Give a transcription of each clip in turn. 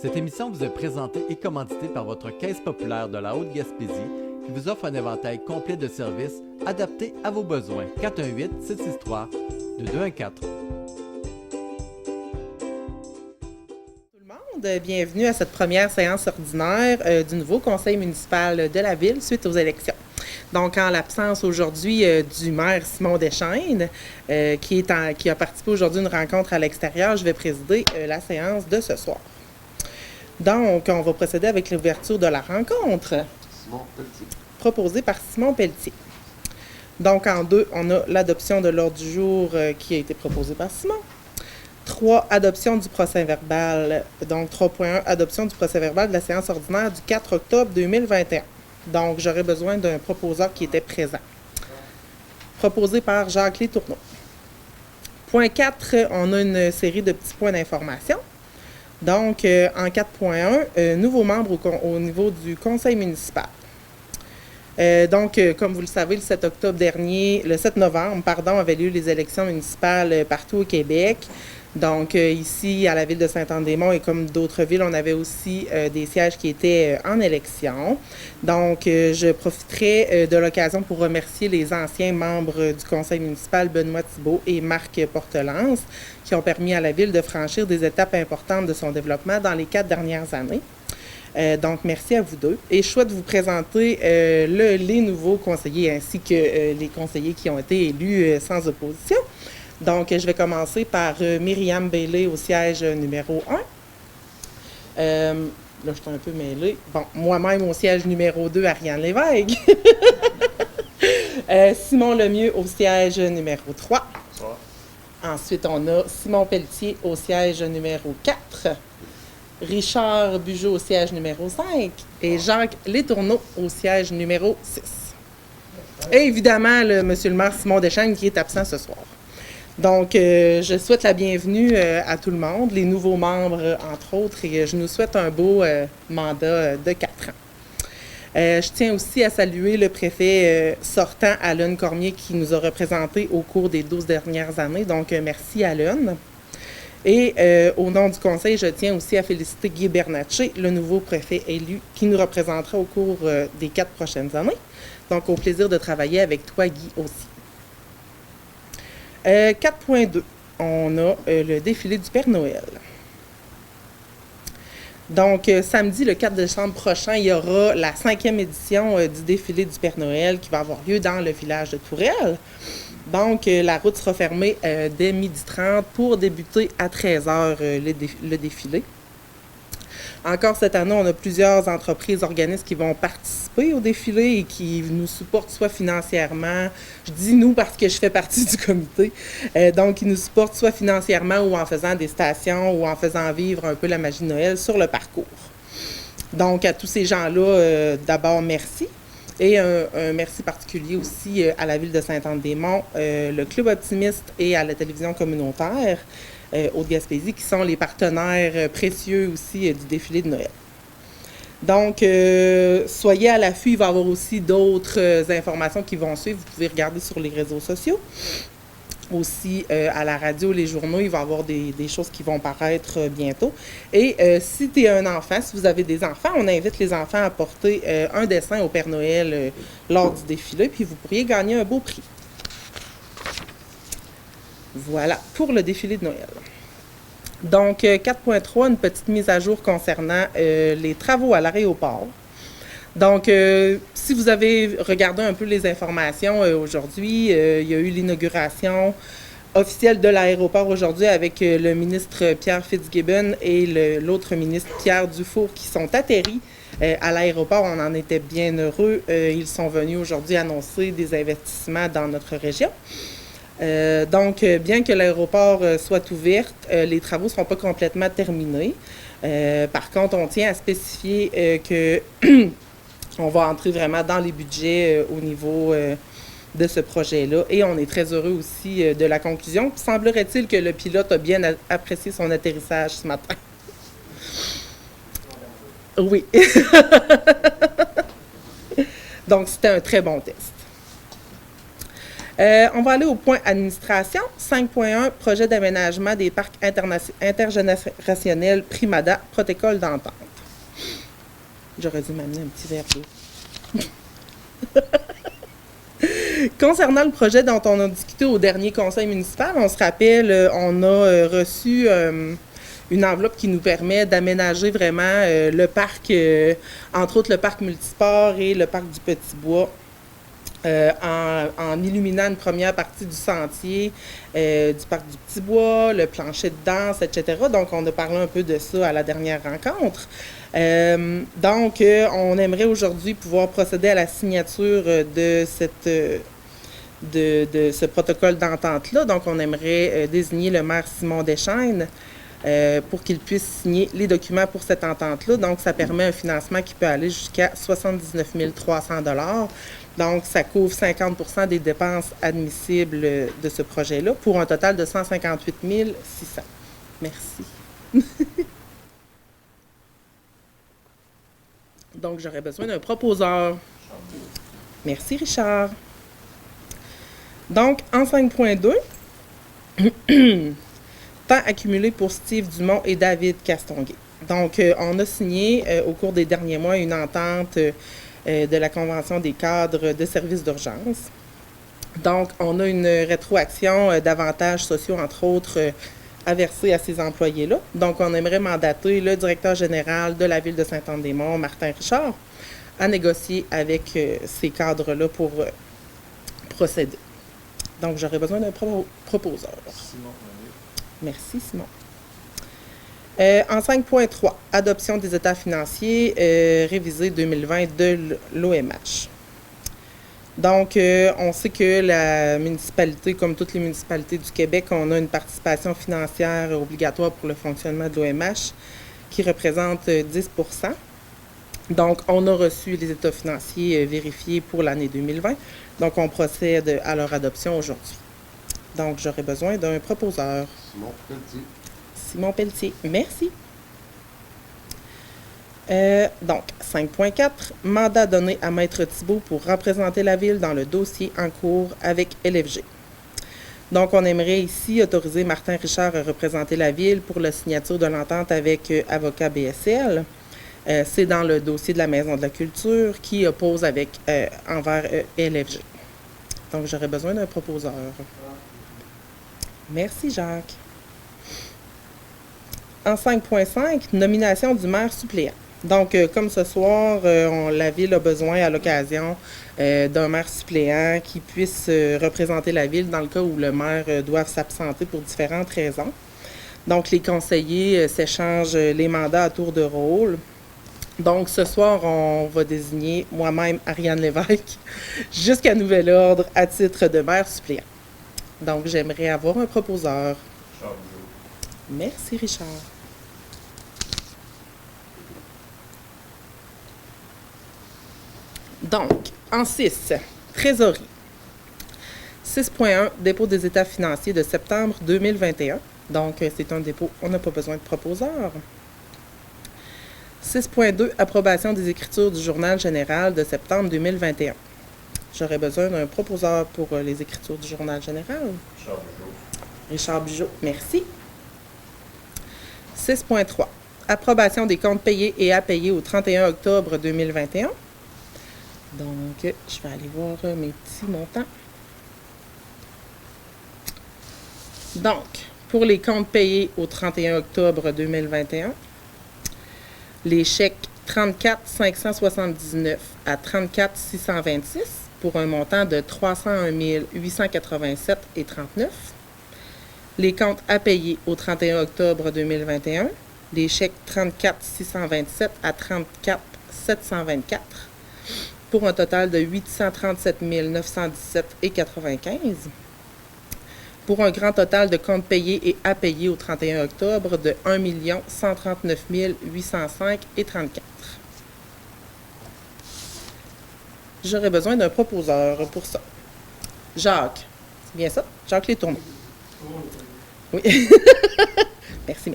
Cette émission vous est présentée et commanditée par votre Caisse populaire de la Haute-Gaspésie qui vous offre un éventail complet de services adaptés à vos besoins. 418-763-2214. Bienvenue à cette première séance ordinaire du nouveau conseil municipal de la ville suite aux élections. Donc, en l'absence aujourd'hui du maire Simon Deschênes, qui a participé aujourd'hui à une rencontre à l'extérieur, je vais présider la séance de ce soir. Donc, on va procéder avec l'ouverture de la rencontre. Simon Pelletier. Proposée par Simon Pelletier. Donc, en 2, on a l'adoption de l'ordre du jour qui a été proposée par Simon. 3, adoption du procès-verbal. Donc, 3.1, adoption du procès-verbal de la séance ordinaire du 4 octobre 2021. Donc, j'aurais besoin d'un proposeur qui était présent. Proposé par Jacques Tourneau. Point 4, on a une série de petits points d'information. Donc, en 4.1, nouveaux membres au niveau du conseil municipal. Donc, comme vous le savez, le 7 novembre, avaient lieu les élections municipales partout au Québec. Donc, ici, à la ville de Saint-Anne-des-Monts et comme d'autres villes, on avait aussi des sièges qui étaient en élection. Donc, je profiterai de l'occasion pour remercier les anciens membres du conseil municipal, Benoît Thibault et Marc Portelance, qui ont permis à la ville de franchir des étapes importantes de son développement dans les 4 dernières années. Donc, merci à vous deux. Et je souhaite vous présenter les nouveaux conseillers ainsi que les conseillers qui ont été élus sans opposition. Donc, je vais commencer par Myriam Bailey au siège numéro 1. Là, je suis un peu mêlée. Bon, moi-même au siège numéro 2, Ariane Lévesque. Simon Lemieux au siège numéro 3. Bonsoir. Ensuite, on a Simon Pelletier au siège numéro 4. Richard Bugeaud au siège numéro 5 et Jacques Letourneau au siège numéro 6. Et évidemment, monsieur le maire Simon Deschênes qui est absent ce soir. Donc, je souhaite la bienvenue à tout le monde, les nouveaux membres, entre autres, et je nous souhaite un beau mandat de 4 ans. Je tiens aussi à saluer le préfet sortant, Alun Cormier, qui nous a représentés au cours des 12 dernières années. Donc, merci Alun. Et au nom du conseil, je tiens aussi à féliciter Guy Bernatchez, le nouveau préfet élu, qui nous représentera au cours des 4 prochaines années. Donc, au plaisir de travailler avec toi, Guy, aussi. 4.2, on a le défilé du Père Noël. Donc, samedi, le 4 décembre prochain, il y aura la 5e édition du défilé du Père Noël qui va avoir lieu dans le village de Tourelle. Donc, la route sera fermée dès 12h30 pour débuter à 13h le défilé. Encore cette année, on a plusieurs entreprises, organismes qui vont participer au défilé et qui nous supportent soit financièrement, je dis nous parce que je fais partie du comité, donc ils nous supportent soit financièrement ou en faisant des stations ou en faisant vivre un peu la magie de Noël sur le parcours. Donc, à tous ces gens-là, d'abord, merci. Et un merci particulier aussi à la ville de Saint-Anne-des-Monts, le Club Optimiste et à la télévision communautaire Haute-Gaspésie, qui sont les partenaires précieux aussi du défilé de Noël. Donc, soyez à l'affût, il va y avoir aussi d'autres informations qui vont suivre. Vous pouvez regarder sur les réseaux sociaux. Aussi, à la radio, les journaux, il va y avoir des choses qui vont paraître bientôt. Et si tu es un enfant, si vous avez des enfants, on invite les enfants à porter un dessin au Père Noël lors du défilé, puis vous pourriez gagner un beau prix. Voilà, pour le défilé de Noël. Donc, 4.3, une petite mise à jour concernant les travaux à l'aéroport. Donc, si vous avez regardé un peu les informations aujourd'hui, il y a eu l'inauguration officielle de l'aéroport aujourd'hui avec le ministre Pierre Fitzgibbon et l'autre ministre Pierre Dufour qui sont atterris à l'aéroport. On en était bien heureux. Ils sont venus aujourd'hui annoncer des investissements dans notre région. Donc, bien que l'aéroport soit ouvert, les travaux ne seront pas complètement terminés. Par contre, on tient à spécifier que on va entrer vraiment dans les budgets au niveau de ce projet-là. Et on est très heureux aussi de la conclusion. Semblerait-il que le pilote a bien apprécié son atterrissage ce matin. Oui. Donc, c'était un très bon test. On va aller au point administration. 5.1, projet d'aménagement des parcs intergénérationnels Primada, protocole d'entente. J'aurais dû m'amener un petit verre d'eau. Concernant le projet dont on a discuté au dernier conseil municipal, on se rappelle, on a reçu une enveloppe qui nous permet d'aménager vraiment le parc, entre autres le parc multisport et le parc du Petit-Bois, en illuminant une première partie du sentier du parc du Petit-Bois, le plancher de danse, etc. Donc, on a parlé un peu de ça à la dernière rencontre. Donc, on aimerait aujourd'hui pouvoir procéder à la signature de ce protocole d'entente-là. Donc, on aimerait désigner le maire Simon Deschênes pour qu'il puisse signer les documents pour cette entente-là. Donc, ça permet un financement qui peut aller jusqu'à 79 300 $. Donc, ça couvre 50 des dépenses admissibles de ce projet-là pour un total de 158 600. Merci. Donc, j'aurais besoin d'un proposeur. Merci, Richard. Donc, en 5.2, temps accumulé pour Steve Dumont et David Castonguay. Donc, on a signé au cours des derniers mois une entente de la Convention des cadres de services d'urgence. Donc, on a une rétroaction d'avantages sociaux, entre autres, à verser à ces employés-là. Donc, on aimerait mandater le directeur général de la Ville de Sainte-Anne-des-Monts, Martin Richard, à négocier avec ces cadres-là pour procéder. Donc, j'aurais besoin d'un proposeur. Simon. Merci, Simon. En 5.3, adoption des états financiers révisés 2020 de l'OMH. Donc, on sait que la municipalité, comme toutes les municipalités du Québec, on a une participation financière obligatoire pour le fonctionnement de l'OMH qui représente 10 %. Donc, on a reçu les états financiers vérifiés pour l'année 2020. Donc, on procède à leur adoption aujourd'hui. Donc, j'aurais besoin d'un proposeur. Simon Pelletier. Simon Pelletier, merci. Donc, 5.4, mandat donné à Maître Thibault pour représenter la Ville dans le dossier en cours avec LFG. Donc, on aimerait ici autoriser Martin Richard à représenter la Ville pour la signature de l'entente avec Avocat BSL. C'est dans le dossier de la Maison de la Culture qui oppose envers LFG. Donc, j'aurais besoin d'un proposeur. Merci, Jacques. En 5.5, nomination du maire suppléant. Donc, comme ce soir, la Ville a besoin à l'occasion d'un maire suppléant qui puisse représenter la Ville dans le cas où le maire doit s'absenter pour différentes raisons. Donc, les conseillers s'échangent les mandats à tour de rôle. Donc, ce soir, on va désigner moi-même Ariane Lévesque jusqu'à nouvel ordre à titre de maire suppléant. Donc, j'aimerais avoir un proposeur. Richard. Merci, Richard. Donc, en 6, trésorerie. 6.1, dépôt des états financiers de septembre 2021. Donc, c'est un dépôt, on n'a pas besoin de proposeur. 6.2, approbation des écritures du journal général de septembre 2021. J'aurais besoin d'un proposeur pour les écritures du journal général. Richard Bugeaud. Richard Bugeaud, merci. 6.3, approbation des comptes payés et à payer au 31 octobre 2021. Donc, je vais aller voir mes petits montants. Donc, pour les comptes payés au 31 octobre 2021, les chèques 34 579 à 34 626 pour un montant de 301 887,39. Les comptes à payer au 31 octobre 2021, les chèques 34 627 à 34 724 pour un total de 837 917,95. Pour un grand total de comptes payés et à payer au 31 octobre de 1 139 805,34. J'aurais besoin d'un proposeur pour ça. Jacques, c'est bien ça? Jacques Letourneau. Oui. Merci.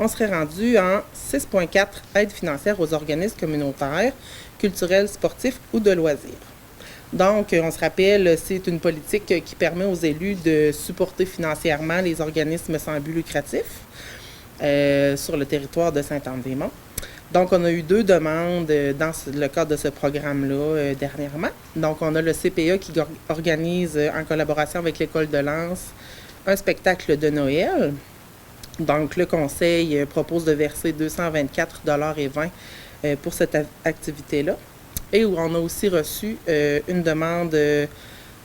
on serait rendu en 6.4 aide financière aux organismes communautaires, culturels, sportifs ou de loisirs. Donc, on se rappelle, c'est une politique qui permet aux élus de supporter financièrement les organismes sans but lucratif sur le territoire de Sainte-Anne-des-Monts. Donc, on a eu 2 demandes dans le cadre de ce programme-là dernièrement. Donc, on a le CPA qui organise, en collaboration avec l'École de Lens, un spectacle de Noël. Donc, le conseil propose de verser 224,20 $ pour cette activité-là. Et où on a aussi reçu une demande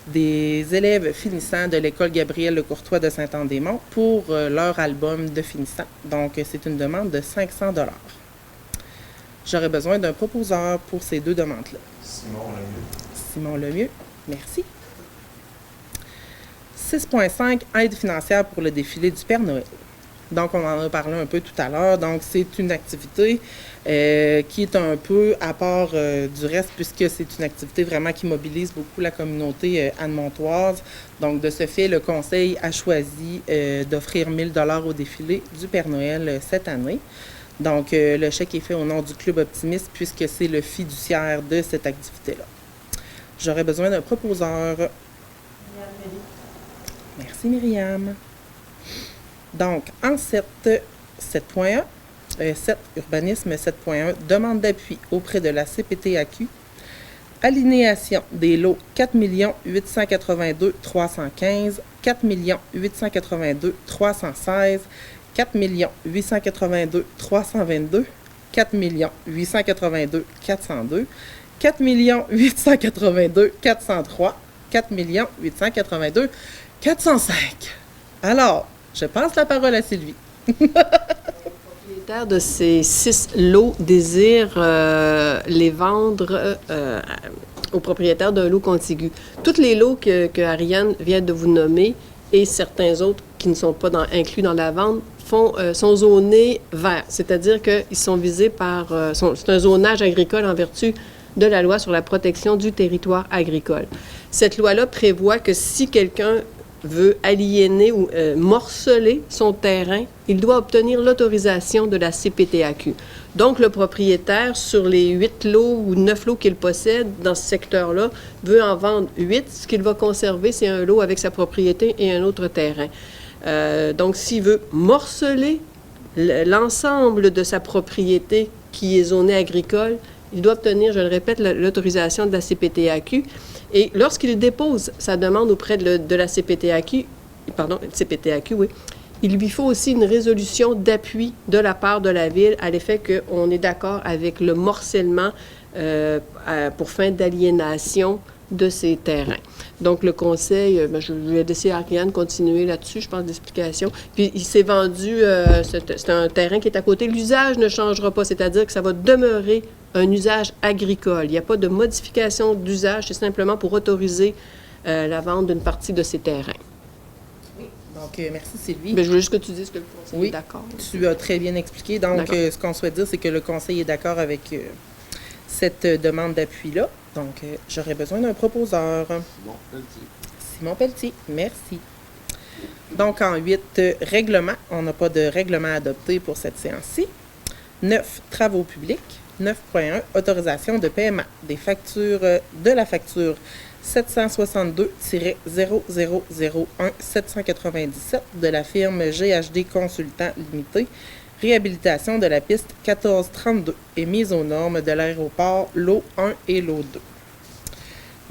des élèves finissants de l'école Gabriel-Lecourtois de Saint-Anne-des-Monts pour leur album de finissant. Donc, c'est une demande de 500 $. J'aurais besoin d'un proposeur pour ces 2 demandes-là. Simon Lemieux. Simon Lemieux, merci. 6.5 aide financière pour le défilé du Père Noël. Donc, on en a parlé un peu tout à l'heure. Donc, c'est une activité qui est un peu à part du reste, puisque c'est une activité vraiment qui mobilise beaucoup la communauté annemontoise. Donc, de ce fait, le Conseil a choisi d'offrir 1 000 $ au défilé du Père Noël cette année. Donc, le chèque est fait au nom du Club Optimiste, puisque c'est le fiduciaire de cette activité-là. J'aurais besoin d'un proposeur. Merci, Myriam. Donc, en 7.1, 7 urbanisme 7.1, demande d'appui auprès de la CPTAQ, alinéation des lots 4 882 315, 4 882 316, 4 882 322, 4 882 402, 4 882 403, 4 882 405. Alors, je passe la parole à Sylvie. Le propriétaire de ces 6 lots désire les vendre aux propriétaires d'un lot contigu. Tous les lots que Ariane vient de vous nommer et certains autres qui ne sont pas inclus dans la vente sont zonés verts, c'est-à-dire qu'ils sont visés par... c'est un zonage agricole en vertu de la loi sur la protection du territoire agricole. Cette loi-là prévoit que si quelqu'un veut aliéner ou morceler son terrain, il doit obtenir l'autorisation de la CPTAQ. Donc, le propriétaire, sur les 8 lots ou 9 lots qu'il possède dans ce secteur-là, veut en vendre 8. Ce qu'il va conserver, c'est un lot avec sa propriété et un autre terrain. Donc, s'il veut morceler l'ensemble de sa propriété qui est zonée agricole, il doit obtenir, je le répète, l'autorisation de la CPTAQ. Et lorsqu'il dépose sa demande auprès de la CPTAQ, oui, il lui faut aussi une résolution d'appui de la part de la Ville à l'effet qu'on est d'accord avec le morcellement pour fin d'aliénation de ces terrains. Donc, le conseil, je vais laisser Ariane continuer là-dessus, je pense, d'explication. Puis, il s'est vendu, c'est un terrain qui est à côté. L'usage ne changera pas, c'est-à-dire que ça va demeurer un usage agricole. Il n'y a pas de modification d'usage, c'est simplement pour autoriser la vente d'une partie de ces terrains. Oui. Donc, merci Sylvie. Mais je veux juste que tu dises que le conseil est d'accord. Tu as très bien expliqué. Donc, ce qu'on souhaite dire, c'est que le conseil est d'accord avec cette demande d'appui-là. Donc, j'aurais besoin d'un proposeur. Simon Pelletier. Simon Pelletier, merci. Donc, en 8, règlement. On n'a pas de règlement adopté pour cette séance-ci. 9, travaux publics. 9.1, autorisation de paiement des factures de la facture 762-0001-797 de la firme GHD Consultant Limité, réhabilitation de la piste 1432 et mise aux normes de l'aéroport lot 1 et lot 2.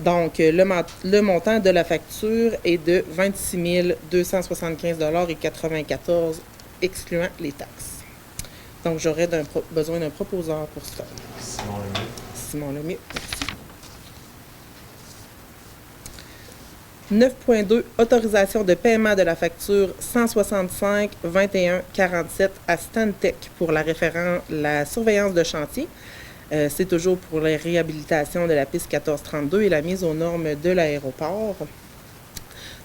Donc, le montant de la facture est de 26 275,94 $, excluant les taxes. Donc, j'aurais besoin d'un proposeur pour ça. Simon Lemieux. Simon Lemieux, merci. 9.2, autorisation de paiement de la facture 165 21 47 à Stantec pour la surveillance de chantier. C'est toujours pour la réhabilitation de la piste 1432 et la mise aux normes de l'aéroport.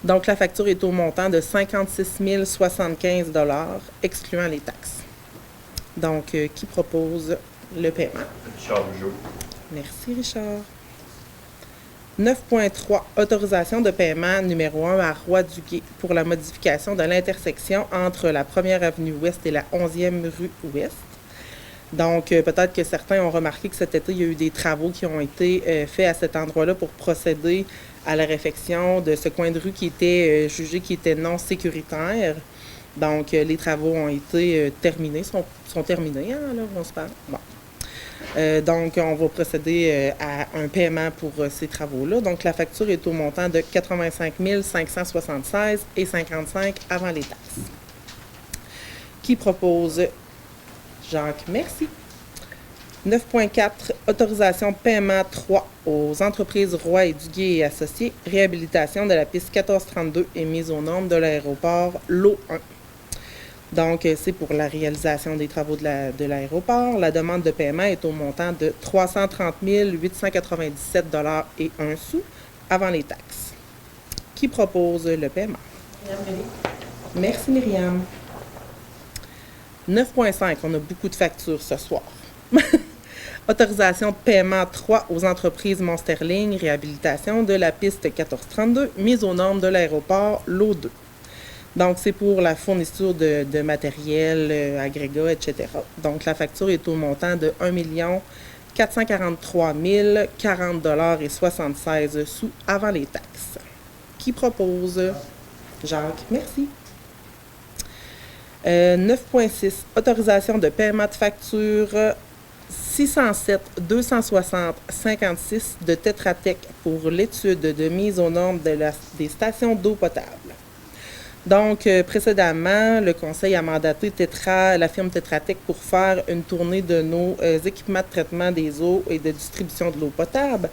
Donc, la facture est au montant de 56 075 $, excluant les taxes. Donc, qui propose le paiement? Richard Bugeaud. Merci, Richard. 9.3, autorisation de paiement numéro 1 à Roy-du-Guay pour la modification de l'intersection entre la 1e avenue Ouest et la 11e rue Ouest. Donc, peut-être que certains ont remarqué que cet été, il y a eu des travaux qui ont été faits à cet endroit-là pour procéder à la réfection de ce coin de rue qui était jugé qui était non sécuritaire. Donc, les travaux ont été terminés, sont terminés, hein, là, on se parle. Bon. Donc, on va procéder à un paiement pour ces travaux-là. Donc, la facture est au montant de 85 576,55 avant les taxes. Qui propose? Jacques, merci. 9.4, autorisation de paiement 3 aux entreprises Roy et Duguay et Associés, réhabilitation de la piste 1432 et mise aux normes de l'aéroport Lot 1. Donc, c'est pour la réalisation des travaux de l'aéroport. La demande de paiement est au montant de 330 897 $ et 1 sou avant les taxes. Qui propose le paiement? Merci, Myriam. 9.5, on a beaucoup de factures ce soir. Autorisation de paiement 3 aux entreprises Monsterling, réhabilitation de la piste 1432, mise aux normes de l'aéroport Lot 2. Donc, c'est pour la fourniture de matériel, agrégats, etc. Donc, la facture est au montant de 1 443 040 $ et 76 sous avant les taxes. Qui propose? Jacques, merci. 9.6, autorisation de paiement de facture 607 260 56 de Tetra Tech pour l'étude de mise aux normes des stations d'eau potable. Donc, précédemment, le Conseil a mandaté la firme Tetra Tech pour faire une tournée de nos équipements de traitement des eaux et de distribution de l'eau potable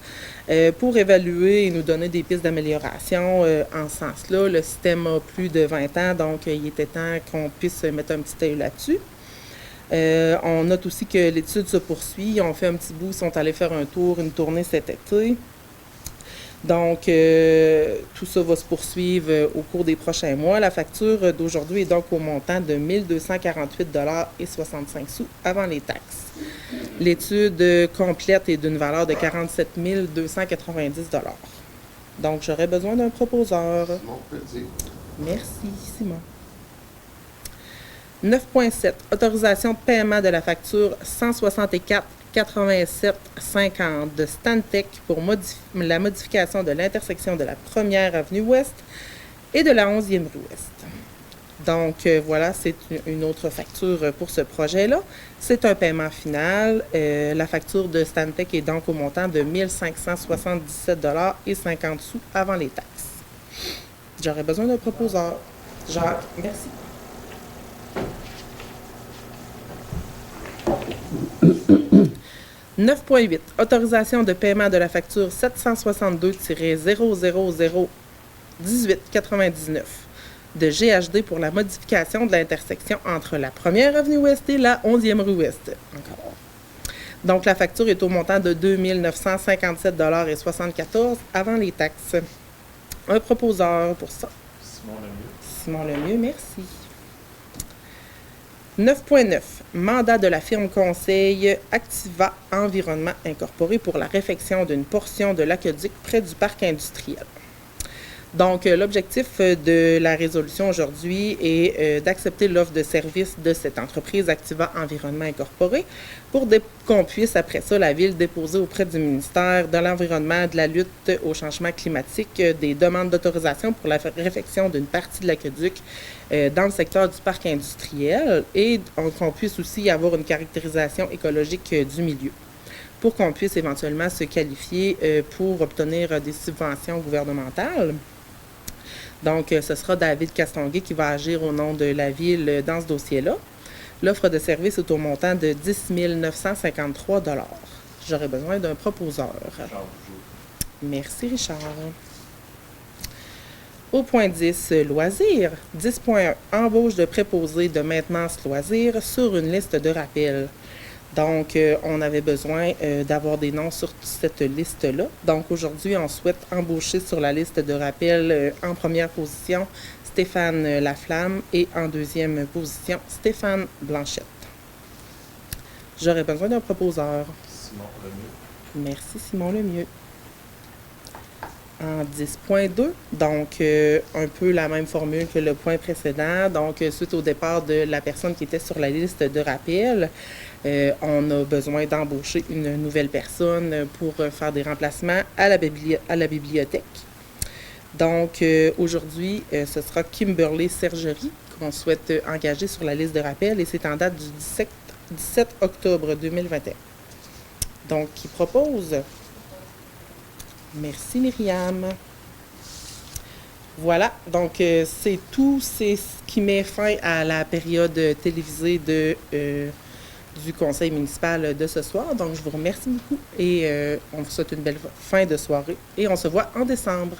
pour évaluer et nous donner des pistes d'amélioration en ce sens-là. Le système a plus de 20 ans, donc il était temps qu'on puisse mettre un petit œil là-dessus. On note aussi que l'étude se poursuit. Ils ont fait un petit bout, ils sont allés faire une tournée cet été. Donc, tout ça va se poursuivre au cours des prochains mois. La facture d'aujourd'hui est donc au montant de 1 248 $ et 65 sous avant les taxes. L'étude complète est d'une valeur de 47 290 $. Donc, j'aurais besoin d'un proposeur. Simon Petit. Merci, Simon. 9.7. Autorisation de paiement de la facture 164,87,50 de Stantec pour la modification de l'intersection de la 1e avenue Ouest et de la 11e rue Ouest. Donc, voilà, c'est une autre facture pour ce projet-là. C'est un paiement final. La facture de Stantec est donc au montant de 1 577 $ et 50 sous avant les taxes. J'aurais besoin d'un proposeur. Jacques, merci. 9.8. Autorisation de paiement de la facture 762-0001899 de GHD pour la modification de l'intersection entre la 1e avenue Ouest et la 11e rue Ouest. Encore. Donc, la facture est au montant de 2 957 $ et 74 avant les taxes. Un proposeur pour ça. Simon Lemieux. Simon Lemieux, merci. 9.9. Mandat de la firme conseil Activa Environnement Incorporé pour la réfection d'une portion de l'aqueduc près du parc industriel. Donc, l'objectif de la résolution aujourd'hui est d'accepter l'offre de service de cette entreprise Activa Environnement Incorporé pour qu'on puisse, après ça, la Ville déposer auprès du ministère de l'Environnement, de la lutte au changement climatique, des demandes d'autorisation pour la réfection d'une partie de l'aqueduc dans le secteur du parc industriel et qu'on puisse aussi avoir une caractérisation écologique du milieu pour qu'on puisse éventuellement se qualifier pour obtenir des subventions gouvernementales. Donc, ce sera David Castonguay qui va agir au nom de la Ville dans ce dossier-là. L'offre de service est au montant de 10 953 $. J'aurais besoin d'un proposeur. Merci, Richard. Au point 10, loisirs. 10.1, embauche de préposés de maintenance loisirs sur une liste de rappel. Donc, on avait besoin d'avoir des noms sur cette liste-là. Donc, aujourd'hui, on souhaite embaucher sur la liste de rappel en première position Stéphane Laflamme et en deuxième position Stéphane Blanchette. J'aurais besoin d'un proposeur. Simon Lemieux. Merci, Simon Lemieux. En 10.2, donc un peu la même formule que le point précédent. Donc, suite au départ de la personne qui était sur la liste de rappel, on a besoin d'embaucher une nouvelle personne pour faire des remplacements à la bibliothèque. Donc, aujourd'hui, ce sera Kimberly Sergerie qu'on souhaite engager sur la liste de rappel et c'est en date du 17 octobre 2021. Donc, qui propose? Merci Myriam. Voilà, donc c'est tout, c'est ce qui met fin à la période télévisée du conseil municipal de ce soir. Donc, je vous remercie beaucoup et on vous souhaite une belle fin de soirée et on se voit en décembre.